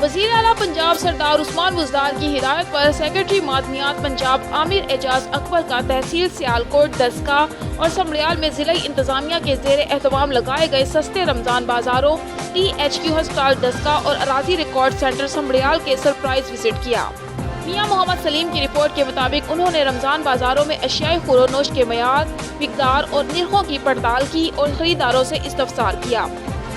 وزیر اعلیٰ پنجاب سردار عثمان بزدار کی ہدایت پر سیکرٹری معدنیات پنجاب عامر اعجاز اکبر کا تحصیل سیالکوٹ دسکا اور سمریال میں ضلعی انتظامیہ کے زیر اہتمام لگائے گئے سستے رمضان بازاروں THQ ہسپتال دسکا اور اراضی ریکارڈ سینٹر سمریال کے سرپرائز وزٹ کیا۔ میاں محمد سلیم کی رپورٹ کے مطابق انہوں نے رمضان بازاروں میں اشیاء خور و نوش کے معیار، مقدار اور نرخوں کی پڑتال کی اور خریداروں سے استفسار کیا۔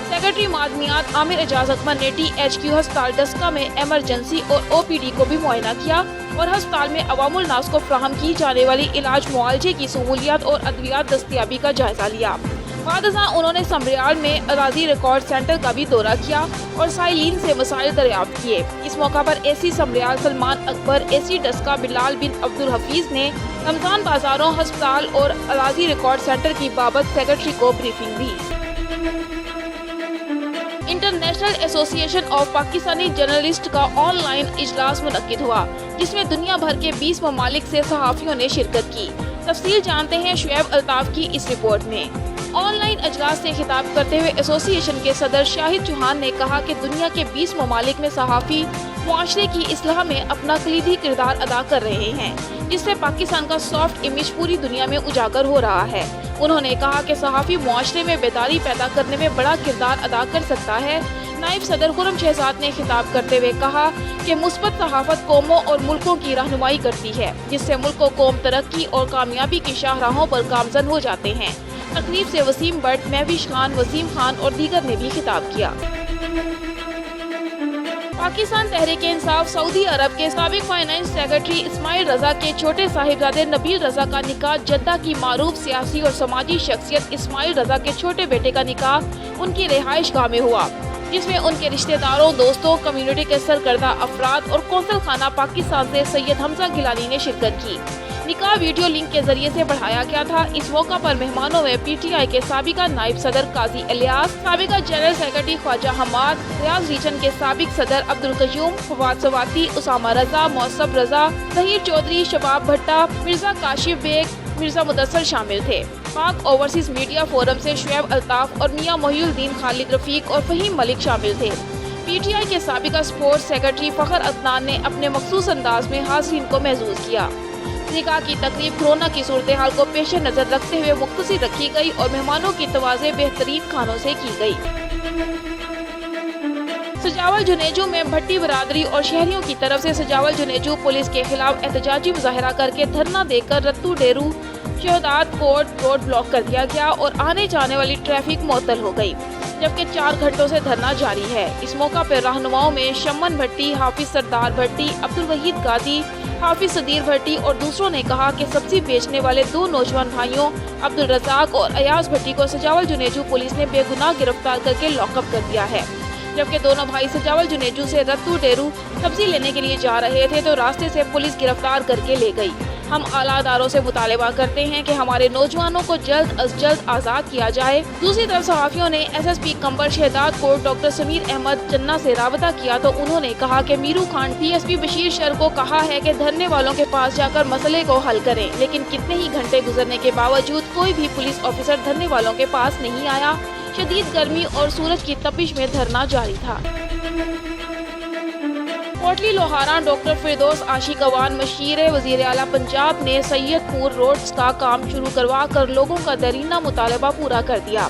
سیکرٹری معدنیات عامر اعجاز اکبر نے THQ ہسپتال دسکا میں ایمرجنسی اور OPD کو بھی معائنہ کیا اور ہسپتال میں عوام الناس کو فراہم کی جانے والی علاج معالجے کی سہولیات اور ادویات دستیابی کا جائزہ لیا۔ بعد ازاں انہوں نے سمریال میں اراضی ریکارڈ سینٹر کا بھی دورہ کیا اور سائلین سے مسائل دریافت کیے۔ اس موقع پر AC سمریال سلمان اکبر، AC دسکا بلال بن عبدالحفیظ نے رمضان بازاروں، ہسپتال اور اراضی ریکارڈ سینٹر کی بابت سیکرٹری کو بریفنگ دی۔ انٹرنیشنل ایسوسی ایشن آف پاکستانی جرنلسٹ کا آن لائن اجلاس منعقد ہوا، جس میں دنیا بھر کے 20 ممالک سے صحافیوں نے شرکت کی۔ تفصیل جانتے ہیں شعیب الطاف کی اس رپورٹ میں۔ آن لائن اجلاس سے خطاب کرتے ہوئے ایسوسی ایشن کے صدر شاہد چوہان نے کہا کہ دنیا کے 20 ممالک میں صحافی معاشرے کی اصلاح میں اپنا کلیدی کردار ادا کر رہے ہیں، جس سے پاکستان کا سافٹ امیج پوری دنیا میں اجاگر ہو رہا ہے۔ انہوں نے کہا کہ صحافی معاشرے میں بیداری پیدا کرنے میں بڑا کردار ادا کر سکتا ہے۔ نائب صدر خرم شہزاد نے خطاب کرتے ہوئے کہا کہ مثبت صحافت قوموں اور ملکوں کی رہنمائی کرتی ہے، جس سے ملک و قوم ترقی اور کامیابی کی شاہراہوں پر گامزن ہو جاتے ہیں۔ تقریب سے وسیم بٹ، مہوش خان، وسیم خان اور دیگر نے بھی خطاب کیا۔ پاکستان تحریک انصاف سعودی عرب کے سابق فائنانس سیکرٹری اسماعیل رضا کے چھوٹے صاحبزادے نبیل رضا کا نکاح جدہ کی معروف سیاسی اور سماجی شخصیت اسماعیل رضا کے چھوٹے بیٹے کا نکاح ان کی رہائش گاہ میں ہوا، جس میں ان کے رشتہ داروں، دوستوں، کمیونٹی کے سرکردہ افراد اور قونصل خانہ پاکستان سے سید حمزہ گیلانی نے شرکت کی۔ نکاح ویڈیو لنک کے ذریعے سے بڑھایا گیا تھا۔ اس موقع پر مہمانوں میں PTI کے سابقہ نائب صدر قاضی الیاس، سابقہ جنرل سیکرٹری خواجہ حماد، ریاض ریجن کے سابق صدر عبدالقیوم، فواد سواتی، اسامہ رضا، موصف رضا، ظہیر چودھری، شباب بھٹا، مرزا کاشف بیگ، مرزا مدثر شامل تھے۔ پاک اوورسیز میڈیا فورم سے شعیب الطاف اور میاں محی الدین خالد رفیق اور فہیم ملک شامل تھے۔ PTI کے سابقہ سپورٹس سیکرٹری فخر عدنان نے اپنے مخصوص انداز میں حاضرین کو محظوظ کیا۔ نکاح کی تقریب کورونا کی صورتحال کو پیش نظر رکھتے ہوئے مختصر رکھی گئی اور مہمانوں کی توازے بہترین کھانوں سے کی گئی۔ سجاول جنیجو میں بھٹی برادری اور شہریوں کی طرف سے سجاول جنیجو پولیس کے خلاف احتجاجی مظاہرہ کر کے دھرنا دے کر رتو ڈیرو شہداد کوٹ روڈ بلاک کر دیا گیا اور آنے جانے والی ٹریفک معطل ہو گئی، جبکہ 4 گھنٹوں سے دھرنا جاری ہے۔ اس موقع پر رہنماؤں میں شمن بھٹی، حافظ سردار بھٹی، عبدالوحید گادی، حافظ صدیر بھٹی اور دوسروں نے کہا کہ سبزی بیچنے والے 2 نوجوان بھائیوں عبدالرزاق اور ایاز بھٹی کو سجاول جنیجو پولیس نے بے گناہ گرفتار کر کے لاک اپ کر دیا ہے، جبکہ دونوں بھائی سجاول جنیجو سے رتو ڈیرو سبزی لینے کے لیے جا رہے تھے تو راستے سے پولیس گرفتار کر کے لے گئی۔ ہم اعلیٰ اداروں سے مطالبہ کرتے ہیں کہ ہمارے نوجوانوں کو جلد از جلد آزاد کیا جائے۔ دوسری طرف صحافیوں نے SSP کمبر شہداد کوٹ ڈاکٹر سمیر احمد چنہ سے رابطہ کیا تو انہوں نے کہا کہ میرو خان DSP بشیر شر کو کہا ہے کہ دھرنے والوں کے پاس جا کر مسئلے کو حل کریں، لیکن کتنے ہی گھنٹے گزرنے کے باوجود کوئی بھی پولیس آفیسر دھرنے والوں کے پاس نہیں آیا۔ شدید گرمی اور سورج کی تپش میں دھرنا جاری تھا۔ کوٹلی لوہارا ڈاکٹر فردوس عاشق اوان مشیر وزیر اعلیٰ پنجاب نے سید پور روڈز کا کام شروع کروا کر لوگوں کا دیرینہ مطالبہ پورا کر دیا۔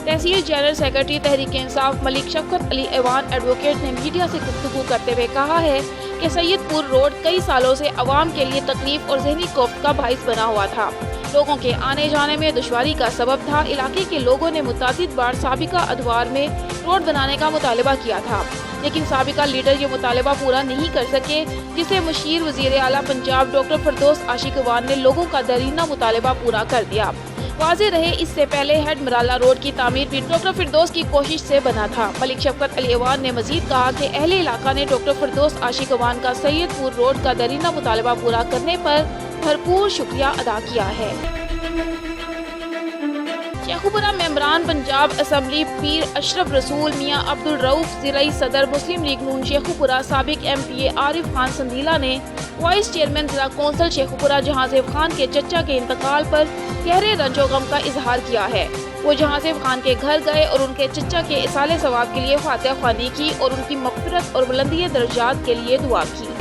تحصیل جنرل سیکرٹری تحریک انصاف ملک شفقت علی ایوان ایڈوکیٹ نے میڈیا سے گفتگو کرتے ہوئے کہا ہے کہ سید پور روڈ کئی سالوں سے عوام کے لیے تکلیف اور ذہنی کوفت کا باعث بنا ہوا تھا، لوگوں کے آنے جانے میں دشواری کا سبب تھا۔ علاقے کے لوگوں نے متعدد بار سابقہ ادوار میں روڈ بنانے کا مطالبہ کیا تھا، لیکن سابقہ لیڈر یہ مطالبہ پورا نہیں کر سکے، جسے مشیر وزیر اعلیٰ پنجاب ڈاکٹر فردوس عاشق اوان نے لوگوں کا دیرینہ مطالبہ پورا کر دیا۔ واضح رہے اس سے پہلے ہیڈ مرالا روڈ کی تعمیر بھی ڈاکٹر فردوس کی کوشش سے بنا تھا۔ ملک شفقت علی ایوان نے مزید کہا کہ اہل علاقہ نے ڈاکٹر فردوس عاشق اوان کا سید پور روڈ کا دیرینہ مطالبہ پورا کرنے پر بھرپور شکریہ ادا کیا ہے۔ शेखुपुरा मेंबरान पंजाब असम्बली पीर अशरफ रसूल मियां अब्दुल रऊफ ज़िलाई सदर मुस्लिम लीग नून शेखुपुरा साबिक MPA आरिफ खान संदीला ने वाइस चेयरमैन जिला कौंसल शेखुपुरा जहांजेब खान के चचा के इंतकाल पर गहरे रंजो गम का इजहार किया है। वो जहांजेब खान के घर गए और उनके चचा के इसाले सवाब के लिए फातिहा ख्वानी की और उनकी मग़फ़िरत और बुलंदी दर्जात के लिए दुआ की।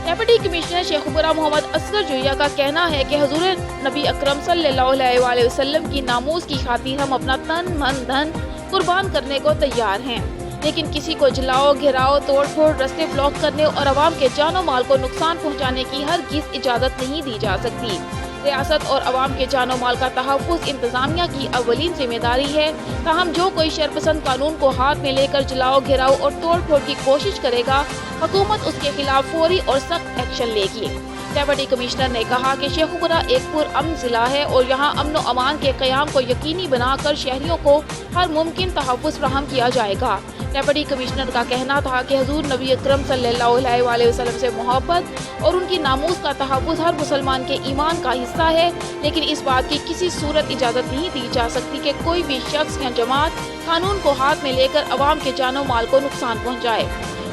डिप्टी कमिश्नर शेखुपुरा मोहम्मद असगर जुइया का कहना है कि हुजूर नबी अकरम सल्लल्लाहु अलैहि वसल्लम की नामूस की खातिर हम अपना तन मन धन कुर्बान करने को तैयार हैं, लेकिन किसी को जलाओ, घेराव, तोड़ फोड़, रास्ते ब्लॉक करने और अवाम के जानो माल को नुकसान पहुँचाने की हरगिज़ इजाज़त नहीं दी जा सकती। रियासत और अवाम के जानो माल का तहफ़्फ़ुज़ इंतज़ामिया की अव्वलीन जिम्मेदारी है। ताहम जो कोई शरपसंद कानून को हाथ में लेकर जलाओ, घेराव और तोड़ फोड़ की कोशिश करेगा, हुकूमत उसके खिलाफ फौरी और सख्त एक्शन लेगी। डिप्टी कमिश्नर ने कहा कि शेखुपुरा एक पुरअमन जिला है और यहाँ अमन व अमान के क़याम को यकीनी बनाकर शहरियों को हर मुमकिन तहफ़्फ़ुज़ फराहम किया जाएगा। डिप्टी कमिश्नर का कहना था कि हुजूर नबी अकरम सल्लल्लाहु अलैहि वसल्लम से मोहब्बत और उनकी नामूस का तहफ़्फ़ुज़ हर मुसलमान के ईमान का हिस्सा है, लेकिन इस बात की किसी सूरत इजाज़त नहीं दी जा सकती कि कोई भी शख्स या जमात कानून को हाथ में लेकर अवाम के जानो माल को नुकसान पहुँचाए,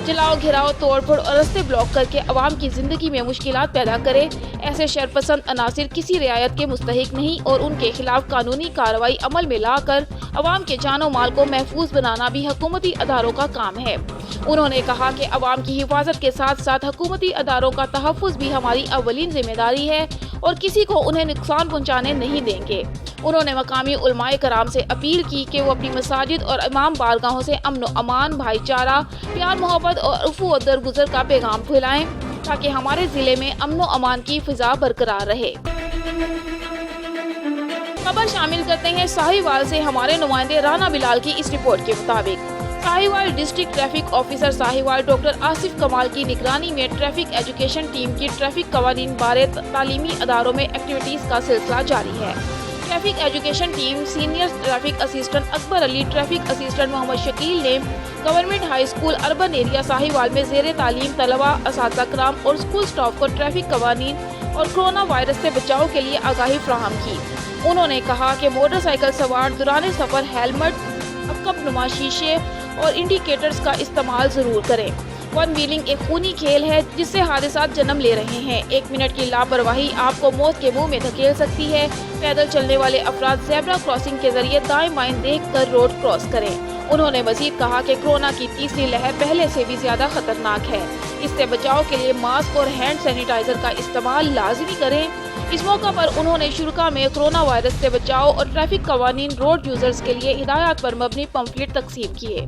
जलाओ, घेराव, तोड़ फोड़ और रास्ते ब्लॉक करके अवाम की जिंदगी में मुश्किलात पैदा करे। ऐसे शरपसंद अनासिर किसी रियायत के मुस्तहिक नहीं और उनके खिलाफ कानूनी कार्रवाई अमल में लाकर अवाम के जानो माल को महफूज बनाना भी हुकूमती अदारों का काम है। उन्होंने कहा कि अवाम की हिफाजत के साथ साथ हुकूमती अदारों का तहफ़्फ़ुज़ भी हमारी अव्वलीन जिम्मेदारी है और किसी को उन्हें नुकसान पहुँचाने नहीं देंगे। उन्होंने मकामी उलमाए कराम से अपील की कि वो अपनी मसाजिद और इमाम बारगाहों से अमन व अमान, भाईचारा, प्यार मोहब्बत और उफ़ू व दरगुज़र का पैगाम फैलाएं ताकि हमारे ज़िले में अमन व अमान की फ़िज़ा बरकरार रहे। खबर शामिल करते हैं साहिवाल से हमारे नुमाइंदे राना बिलाल की इस रिपोर्ट के मुताबिक Sahiwal district traffic officer Sahiwal doctor Asif कमाल की निगरानी में ट्रैफिक एजुकेशन टीम की ट्रैफिक कवानीन बारे तालीमी अदारों में एक्टिविटीज़ का सिलसिला जारी है। Traffic education team senior traffic assistant Akbar Ali, traffic assistant Mohammad Shakeel ने government high school urban area Sahiwal में ज़ेरे तालीम तलबा, असातिज़ा कराम और स्कूल स्टाफ को ट्रैफिक कवानीन और कोरोना वायरस से बचाव के लिए आगाही फराहम की। उन्होंने कहा कि मोटरसाइकिल सवार दौरान सफ़र हेलमेट, अकब नुमा शीशे और इंडिकेटर्स का इस्तेमाल ज़रूर करें। वन व्हीलिंग एक खूनी खेल है जिससे हादसात जन्म ले रहे हैं। 1 मिनट की लापरवाही आपको मौत के मुंह में धकेल सकती है। पैदल चलने वाले अफराद ज़ेब्रा क्रॉसिंग के जरिए दाएं बाएं देखकर रोड क्रॉस करें। उन्होंने मजीद कहा कि कोरोना की तीसरी लहर पहले से भी ज़्यादा खतरनाक है। इससे बचाव के लिए मास्क और हैंड सैनिटाइजर का इस्तेमाल लाजमी करें। इस मौका पर उन्होंने शुरुका में कोरोना वायरस से बचाव और ट्रैफिक कवानीन रोड यूजर्स के लिए हिदायत पर मबनी पम्फलेट तकसीम किए।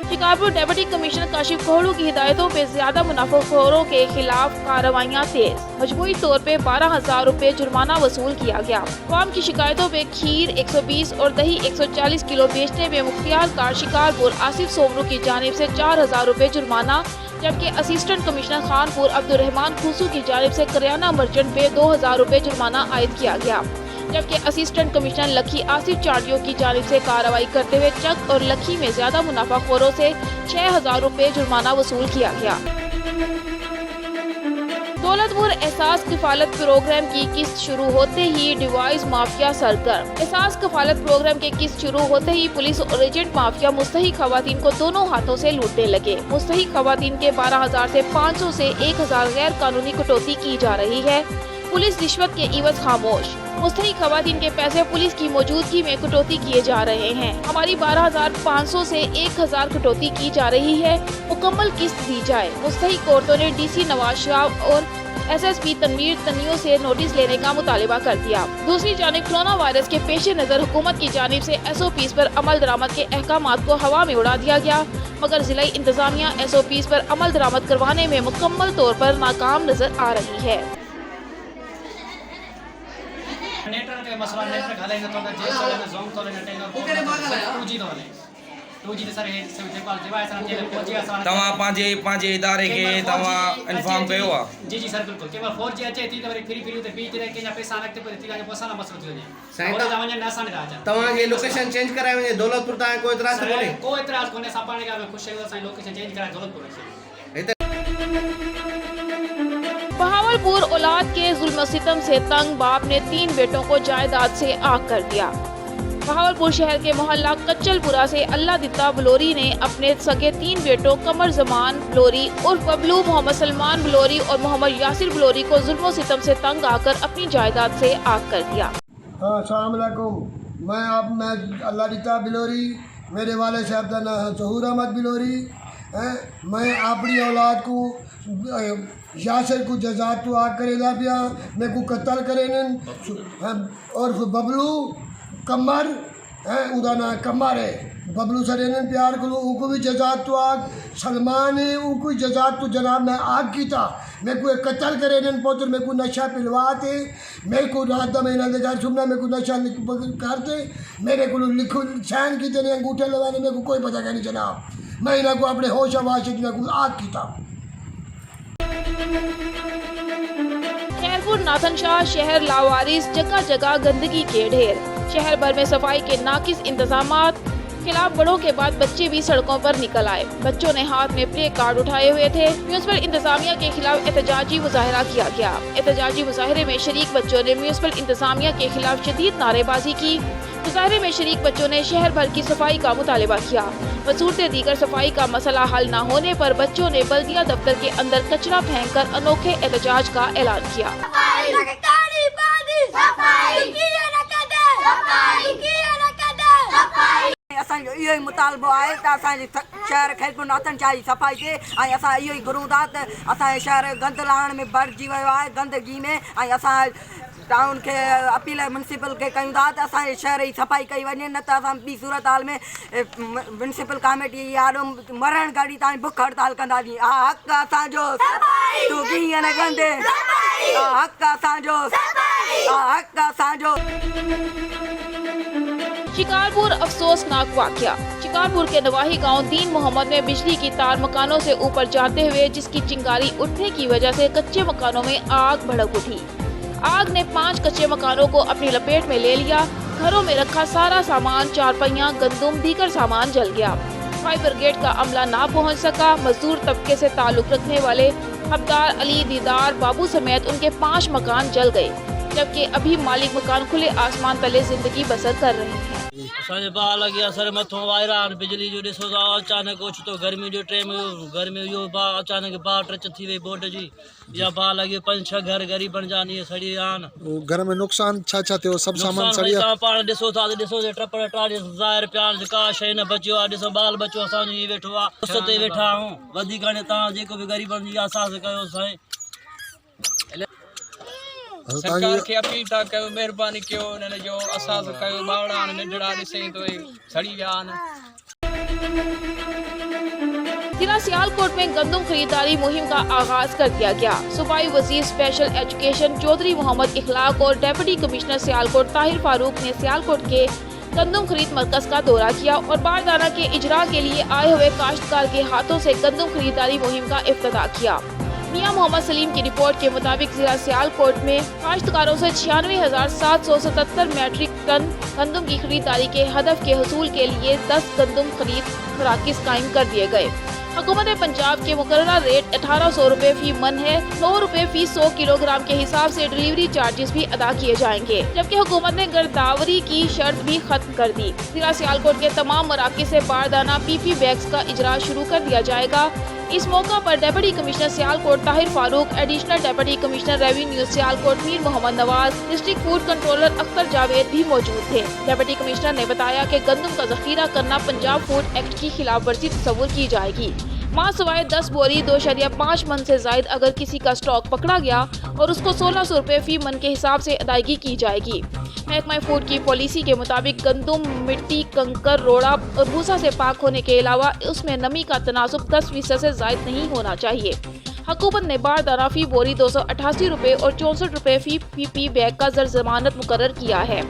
शिकारपुर डिप्टी कमिश्नर काशिफ कोहड़ू की हिदायतों पे ज्यादा मुनाफाखोरों के खिलाफ कार्रवाइयाँ तेज। मजमूई तौर पे 12,000 रुपए जुर्माना वसूल किया गया। अवाम की शिकायतों पे खीर 120 और दही 140 किलो बेचने में मुख्तियार कार शिकारपुर आसिफ सोमरू की जानिब से 4,000 रुपए जुर्माना, जबकि असिस्टेंट कमिश्नर खानपुर अब्दुल रहमान खुसू की जानिब से करियाना मर्चेंट पे 2,000 रुपए जुर्माना आयद किया गया। जबकि असिस्टेंट कमिश्नर लखी आसिफ चाटियों की जानिब से कार्रवाई करते हुए चक और लखी में ज्यादा मुनाफाखोरों से 6,000 रुपए जुर्माना वसूल किया गया। दौलतपुर एहसास किफालत प्रोग्राम की किस्त शुरू होते ही डिवाइस माफिया सरगर्म। एहसास किफालत प्रोग्राम के किस्त शुरू होते ही पुलिस और एजेंट माफिया मुस्तहिक खवातीन को दोनों हाथों से लूटने लगे। मुस्तहिक खवातीन के 12,000 से 500 से 1,000 गैर कानूनी कटौती की जा रही है। पुलिस रिश्वत के इवज खामोश। मुस्तहिक खवातीन के पैसे पुलिस की मौजूदगी में कटौती किए जा रहे हैं। हमारी 12,500 से 1,000 कटौती की जा रही है, मुकम्मल किस्त दी जाए। मुस्तहिक औरतों ने DC नवाज शाह और SSP तनवीर तनियों से नोटिस लेने का मुतालिबा कर दिया। दूसरी जानिब कोरोना वायरस के पेश नज़र हुकूमत की जानिब से SOPs पर अमल दरामद के अहकामात को हवा में उड़ा दिया गया, मगर जिला इंतजामिया SOPs पर अमल दरामद करवाने में मुकम्मल तौर पर नाकाम नजर आ रही है। नेटवर्क के मसला नेटवर्क हालेंगे तो जे चलेगा ज़ूम तो लेना टेंगा 2G तो वाले 2G सर हे से जेको डिवाइस आन जे 4G आसान तवा पांजे इदारे के तवा इन्फॉर्म कयो आ जी सर बिल्कुल केवल 4G अचे थी तो फ्री ते बीच रे के पैसा रखते पर थी का पैसा ना मसलो थी और जावने ना सान राजा तवा ये लोकेशन चेंज कराए वने दौलतपुर ता कोई इतराज कोने कोई इतराज कोने सापाने का खुश है साईं लोकेशन चेंज करा दौलतपुर बहावल बहावलपुर औलाद के जुल्म सितम से तंग बाप ने 3 बेटों को जायदाद से आग कर दिया। बहावलपुर शहर के मोहल्ला कच्चलपुरा से अल्लाह दिता बलोरी ने अपने सगे 3 बेटों कमर जमान बलोरी उर्फ बबलू, मोहम्मद सलमान बलोरी और मोहम्मद यासिर बलोरी को जुल्म सितम से तंग आकर अपनी जायदाद से आग कर दिया। अस्सलाम वालेकुम। मैं अल्लाह दिता बलोरी, मेरे वाले साहब का नाम है जहूर अहमद बलोरी। मैं अपनी औलाद को यासिर को जजात तो आग करेगा पिया, मैं को कत्ल करे और बबलू कमर है, उदा ना कमर है, बबलू सर प्यार करो, उनको भी जजात तो आग, सलमान है उनको जजात तो जनाब मैं आग की था, मेरे को कत्ल करे पहुँच, मेरे को नशा पिलवाते, मेरे को रात का महीना देखा सुनना, मेरे को नशा करते, मेरे को लिखो सैन की तेरे अंगूठे लगाने, मेरे को कोई पता नहीं जनाब, मैं इन्हें को अपने होश आवाज को आग की था। खैरपुर नाथन शाह शहर लावारिस, जगह जगह गंदगी के ढेर। शहर भर में सफाई के नाकिस इंतजामात खिलाफ बड़ों के बाद बच्चे भी सड़कों पर निकल आए। बच्चों ने हाथ में प्ले कार्ड उठाए हुए थे। म्यूनिसिपल इंतजामिया के खिलाफ एहतजाजी मुजाहरा किया गया। एहतजाजी मुजाहरे में शरीक बच्चों ने म्यूनिसिपल इंतजामिया के खिलाफ शदीद नारेबाजी की। मुजाहरे में शरीक बच्चों ने शहर भर की सफाई का मुतालबा किया। बसूरते दीगर सफाई का मसला हल न होने पर बच्चों ने बल्दिया दफ्तर के अंदर कचरा फेंककर अनोखे एहतजाज का ऐलान किया। असांजो इहो ई मुतालबो आहे त असांजे शहर खैरपुर नाथन शाह जी सफ़ाई थिए ऐं असां इहो ई घुरूं था त असांजे शहर गंद लाहण में भरिजी वियो आहे, गंदगी में, ऐं असां टाउन खे अपील म्यूनिसिपल खे कयूं था त असांजे शहर जी सफ़ाई कई वञे, न त असां ॿी सूरत हाल में म्यूनिसिपल कमेटी ॾाढो मरण घड़ी ताईं बुख हड़ताल कंदासीं। हा हक़ असांजो, तूं कीअं न कंदे, हा हक़ असांजो, हा हक़ असांजो। शिकारपुर अफसोसनाक वाकया। शिकारपुर के नवाही गांव दीन मोहम्मद में बिजली की तार मकानों से ऊपर जाते हुए जिसकी चिंगारी उठने की वजह से कच्चे मकानों में आग भड़क उठी। आग ने 5 कच्चे मकानों को अपनी लपेट में ले लिया। घरों में रखा सारा सामान, चारपहिया, गंदुम, दीगर सामान जल गया। फायर ब्रिगेड का अमला ना पहुंच सका। मजदूर तबके से ताल्लुक रखने वाले हबदार अली, दीदार, बाबू समेत उनके 5 मकान जल गए, जबकि अभी मालिक मकान खुले आसमान तले जिंदगी बसर कर रहे हैं। असांजे भाउ लॻी आहे सर मथों वायरान बिजली जो ॾिसो था, अचानक ओचितो गर्मी जो टाइम हुयो, गर्मी इहो भाउ अचानक भाउ टच थी वई बोर्ड जी, या भाउ लॻी 5-6 घर ग़रीबनि जा ईअं सड़ी विया आहिनि। घर में नुक़सान छा छा थियो? सभु सामान सड़ी विया? तव्हां पाण ॾिसो था त ॾिसो टपर टाड़ी ज़ाहिर पिया, का शइ न बचियो आहे। ॾिसो ॿाल बचो असांजो हीअ वेठो आहे, उस ते वेठा आहियूं। वधीक हाणे तव्हां जेको बि ग़रीबनि जी असास कयो साईं। सरकार खे अपील था कयो, महिरबानी कयो, हिननि जो असास कयो। ॿावड़ा नंढड़ा ॾिसें तो सड़ी विया आहिनि। जिला सियालकोट में गंदम खरीदारी मुहिम का आगाज कर दिया गया। सूबाई वजीर स्पेशल एजुकेशन चौधरी मोहम्मद इखलाक और डेप्यूटी कमिश्नर सियालकोट ताहिर फारूक ने सियालकोट के गंदम खरीद मरकज का दौरा किया और बारदाना के इजरा के लिए आए हुए काश्तकार के हाथों से गंदम खरीदारी मुहिम का इफ्तिताह किया। मियां मोहम्मद सलीम की रिपोर्ट के मुताबिक जिला सियालकोट में काश्तकारों से 96,777 मैट्रिक टन गंदम की खरीदारी के हदफ के हसूल के लिए 10 गंदम खरीद मराकिज कायम कर दिए गए। हुकूमत पंजाब के मुकर्रर रेट 1800 रुपए फी मन है। 9 रुपए फी 100 किलोग्राम के हिसाब से डिलीवरी चार्जेस भी अदा किए जाएंगे, जबकि हुकूमत ने गिरदावरी की शर्त भी खत्म कर दी। जिला सियालकोट के तमाम मराकिज से बारदाना PP बैग्स का इजरा शुरू कर दिया जाएगा। इस मौका पर deputy commissioner Sialkot Tahir Farooq, additional deputy commissioner revenue Sialkot Mir Mohammad Nawaz, district food controller Akhtar Javed भी मौजूद थे। डेप्यूटी कमिश्नर ने बताया कि गंदम का जखीरा करना पंजाब फूड एक्ट की खिलाफ वर्जी तस्वुर की जाएगी। मां सवाए 10 बोरी 2.5 मन से जायद अगर किसी का स्टॉक पकड़ा गया और उसको 1600 रुपए फी मन के हिसाब से अदायगी की जाएगी। महकमा फूड की पॉलिसी के मुताबिक गंदम मिट्टी, कंकर, रोड़ा और भूसा से पाक होने के अलावा उसमें नमी का तनासुब 10% से जायद नहीं होना चाहिए। हुकूमत ने बारदाना फी बोरी 288 रुपए और 64 रुपए फी PP बैग का जमानत मुकर्रर किया है।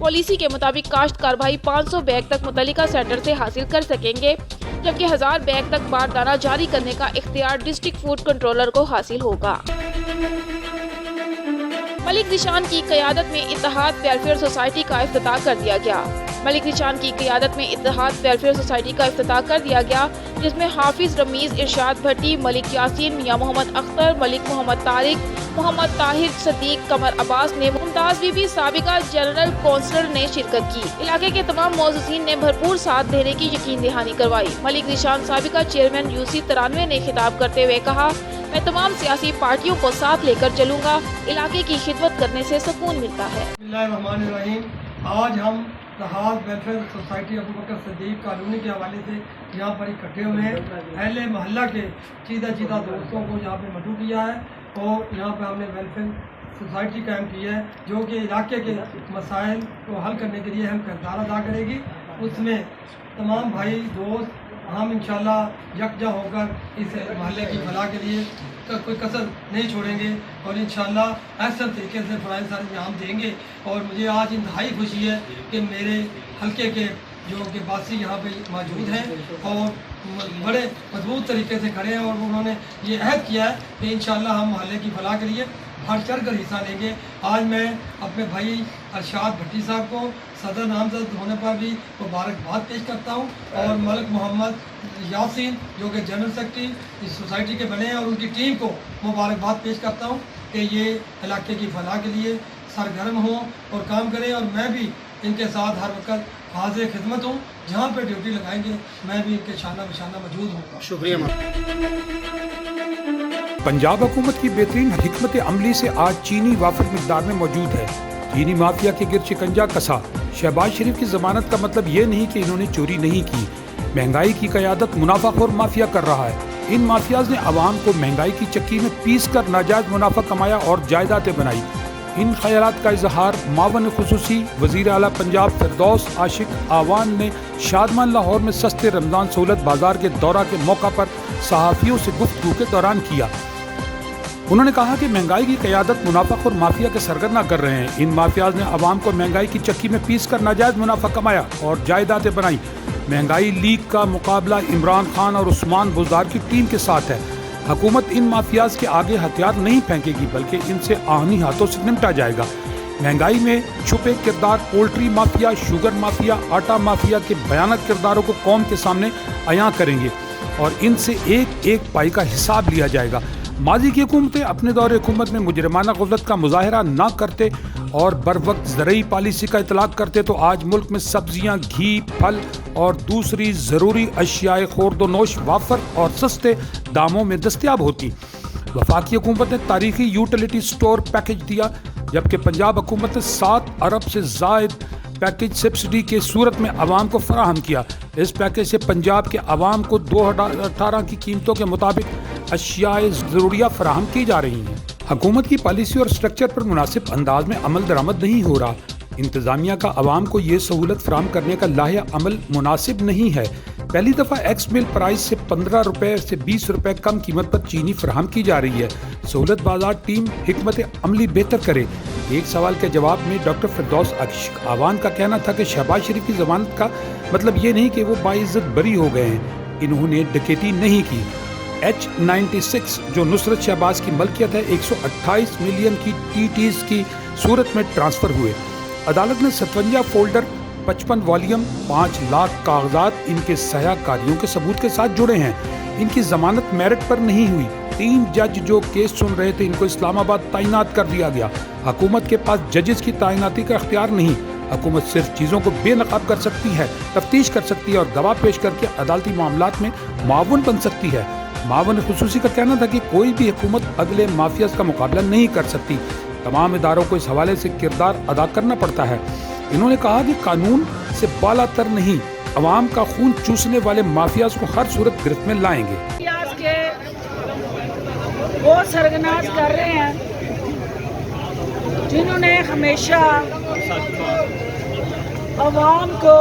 पॉलिसी के मुताबिक काश्तकार भाई 500 बैग तक मुतल्लिका सेंटर से हासिल कर सकेंगे, जबकि 1000 बैग तक बारदाना जारी करने का इख्तियार डिस्ट्रिक्ट फूड कंट्रोलर को हासिल होगा। मलिक जिशान की क़यादत में इत्तेहाद वेलफेयर सोसाइटी का इफ्तिताह कर दिया गया। मलिक निशान की क़ियादत में इत्तेहाद वेलफेयर सोसाइटी का इफ्तिताह कर दिया गया, जिसमें हाफिज रमीज, इरशाद भट्टी, मलिक यासीन, मियाँ मोहम्मद अख्तर, मलिक मोहम्मद तारिक, मोहम्मद ताहिर, सदीक, कमर अब्बास ने, मुमताज़ बीबी, साबिका जनरल कौंसलर ने शिरकत की। इलाके के तमाम मौजूदीन ने भरपूर साथ देने की यकीन दहानी करवाई। मलिक निशान साबिका चेयरमैन UC 93 ने खिताब करते हुए कहा, मैं तमाम सियासी पार्टियों को साथ लेकर चलूँगा, इलाके की खिदमत करने से सुकून मिलता है। बिस्मिल्लाहिर्रहमानिर्रहीम। आज हम इत्तेहाद वेलफेयर सोसाइटी अबू बकर सदीक कॉलोनी के हवाले से यहाँ पर इकट्ठे हुए हैं। अहले मोहल्ला के चीदा दोस्तों को यहाँ पे मदऊ किया है और यहाँ पे हमने वेलफेयर सोसाइटी कायम की है, जो कि इलाके के मसाइल को हल करने के लिए हम किरदार अदा करेगी। उसमें तमाम भाई दोस्त हम इंशाल्लाह यकजा होकर इस मोहल्ले की फलाह के लिए कोई कसर नहीं छोड़ेंगे और इंशाल्लाह ऐसा तरीके से फराइज़ सारे अंजाम देंगे। और मुझे आज इंतहाई खुशी है कि मेरे हल्के के जो कि बासी यहाँ पे मौजूद हैं और बड़े मजबूत तरीके से खड़े हैं और उन्होंने ये अहद किया है कि इंशाल्लाह हम मोहल्ले की फलाह के लिए बढ़ चढ़ कर हिस्सा लेंगे। आज मैं अपने भाई इरशाद भट्टी साहब को सदर नामजद होने पर भी मुबारकबाद पेश करता हूँ और मलिक मोहम्मद यासीन जो कि जनरल सेक्रेटरी इस सोसाइटी के बने हैं और उनकी टीम को मुबारकबाद पेश करता हूँ कि ये इलाके की फलाह के लिए सरगर्म हों और काम करें और मैं भी इनके साथ हर वक्त हाजिर खिदमत हूँ। जहाँ पे ड्यूटी लगाएंगे मैं भी इनके शाना बशाना मौजूद हूँ। शुक्रिया। पंजाब हुकूमत की बेहतरीन हिकमत अमली से आज चीनी वाफिर मिकदार में मौजूद है। चीनी माफिया के गिर शिकंजा कसा। शहबाज शरीफ की जमानत का मतलब ये नहीं कि इन्होंने चोरी नहीं की। महंगाई की क़यादत मुनाफाखोर माफिया कर रहा है। इन माफियाज ने आवाम को महंगाई की चक्की में पीस कर नाजायज मुनाफा कमाया और जायदादें बनाई। इन ख्यालात का इजहार मावन खुसूसी वज़ीर आला पंजाब फिरदौस आशिक आवान ने शादमान लाहौर में सस्ते रमज़ान सहूलत बाजार के दौरा के मौका पर सहाफ़ियों से गुफ्तगू के दौरान किया। उन्होंने कहा कि महंगाई की क़यादत मुनाफाखोर माफिया के सरगना कर रहे हैं। इन माफियाज ने आवाम को महंगाई की चक्की में पीस कर नाजायज मुनाफा कमाया और जायदादें बनाई। महंगाई लीग का मुकाबला इमरान खान और उस्मान बुज़दार की टीम के साथ है। हुकूमत इन माफियाज के आगे हथियार नहीं फेंकेगी बल्कि इनसे आहनी हाथों से निपटा जाएगा। महंगाई में छुपे किरदार पोल्ट्री माफिया, शुगर माफिया, आटा माफिया के भयानक किरदारों को कौम के सामने अयां करेंगे और इनसे एक एक पाई का हिसाब लिया जाएगा। माजी की हुकूमतें अपने दौरे हुकूमत में मुजरिमाना ग़फ़लत का मुज़ाहरा ना करते और बर वक्त ज़रूरी पॉलिसी का इतलाक़ करते तो आज मुल्क में सब्जियाँ, घी, फल और दूसरी ज़रूरी अशियाए ख़ुर्द-ओ-नोश वाफर और सस्ते दामों में दस्तयाब होती। वफाकी हुकूमत ने तारीख़ी यूटिलिटी स्टोर पैकेज दिया, जबकि पंजाब हुकूमत ने 7 अरब से ज़ायद पैकेज सब्सिडी के सूरत में आवाम को फराहम किया। इस पैकेज से पंजाब के आवाम को 2018 की कीमतों के मुताबिक अशियाए ज़रूरिया फराहम की जा रही हैं। हुकूमत की पॉलिसी और स्ट्रक्चर पर मुनासिब अंदाज में अमल दरामद नहीं हो रहा। इंतज़ामिया का आवाम को ये सहूलत फराहम करने का लाहिया अमल मुनासिब नहीं है। पहली दफ़ा एक्स मिल प्राइस से 15 रुपये से 20 रुपये कम कीमत पर चीनी फराहम की जा रही है। सहूलत बाजार टीम हिकमत अमली बेहतर करे। एक सवाल के जवाब में डॉक्टर फिरदौस आशिक आवान का कहना था कि शहबाज शरीफ की ज़मानत का मतलब ये नहीं कि वो बाइज़्ज़त बरी हो गए हैं। इन्होंने डकैती नहीं की। H-96 जो नुसरत शहबाज की मलकियत है 128 मिलियन की TTs की सूरत में ट्रांसफ़र हुए। अदालत ने 57 फोल्डर 55 वॉल्यूम 5 लाख कागजात इनके सहायकारियों के सबूत के साथ जुड़े हैं। इनकी ज़मानत मेरिट पर नहीं हुई। 3 जज जो केस सुन रहे थे इनको इस्लामाबाद तैनात कर दिया गया। हुकूमत के पास जजेस की तैनाती का अख्तियार नहीं। हुकूमत सिर्फ चीज़ों को बेनकाब कर सकती है, तफ्तीश कर सकती है और गवाह पेश करके अदालती मामलात में मावन बन सकती है। मावन खुसूसी का कहना था कि कोई भी हुकूमत अगले माफियाज का मुकाबला नहीं कर सकती। तमाम इदारों को इस हवाले से किरदार अदा करना पड़ता है। इन्होंने कहा कि कानून से बालातर नहीं, अवाम का खून चूसने वाले माफियाज को हर सूरत गिरफ्त में लाएंगे। वो सरगनाज कर रहे हैं जिन्होंने हमेशा अवाम को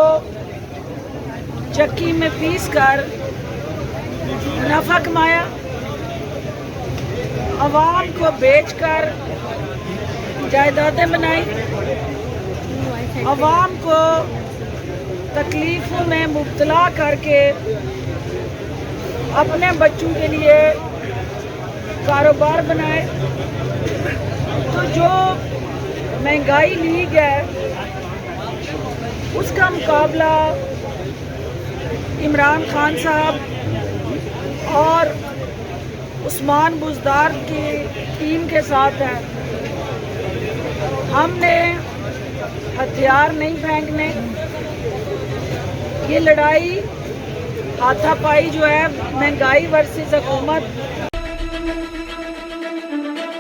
चक्की में पीस कर नफा कमाया, अवाम को बेचकर जायदादें बनाई, अवाम को तकलीफ़ों में मुब्तला करके अपने बच्चों के लिए कारोबार बनाए। तो जो महंगाई लीग है उसका मुकाबला इमरान खान साहब और उस्मान बुज़दार की टीम के साथ है। हमने हथियार नहीं फेंकने, ये लड़ाई हाथापाई जो है महंगाई वर्सेस हुकूमत